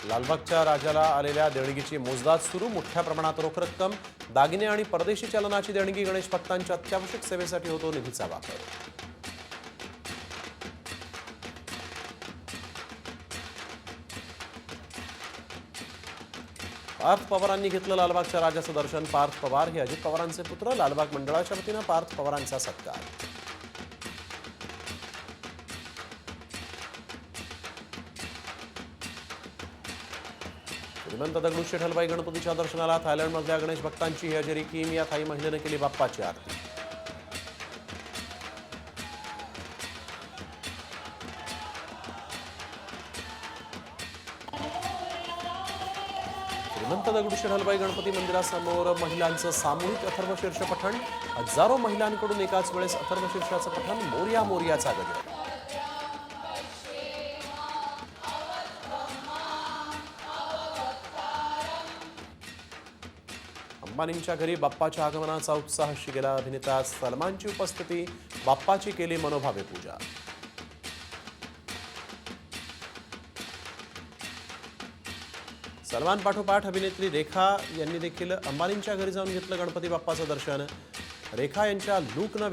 लालबागच्या राजाला आलेल्या देणगीची मोजदाद सुरू. मोठ्या प्रमाणात रोख रक्कम, दागिने आणि परदेशी चलनाची देणगी. गणेश भक्तांच्या अत्यावश्यक सेवेसाठी होतो निधीचा वापर. पार्थ पवारांनी घेतलं लालबागच्या राजाचं दर्शन. पार्थ पवार हे अजित पवारांचे पुत्र. लालबाग मंडळाच्या वतीनं पार्थ पवारांचा सत्कार. श्रीमंत दगडूशेठ हलवाई गणपतीच्या दर्शनाला थायलंडमधल्या गणेश भक्तांची ही हजेरी. किम या थाई महिलेने केली बाप्पाची आरती. श्रीमंत दगडूशेठ हलवाई गणपती मंदिरासमोर महिलांचं सामूहिक अथर्वशीर्ष पठण. हजारो महिलांकडून एकाच वेळेस अथर्वशीर्षाचं पठण. मोरया मोरयाचा गजर. अंबानींच्या घरी बाप्पाच्या आगमनाचा उत्साहाशी गेला. अभिनेता सलमानची उपस्थिती. बाप्पाची केली मनोभावे पूजा. सलमान पाठोपाठ अभिनेत्री रेखा यांनी देखील अंबानींच्या घरी जाऊन घेतलं गणपती बाप्पाचं दर्शन. रेखा यांच्या लूकनं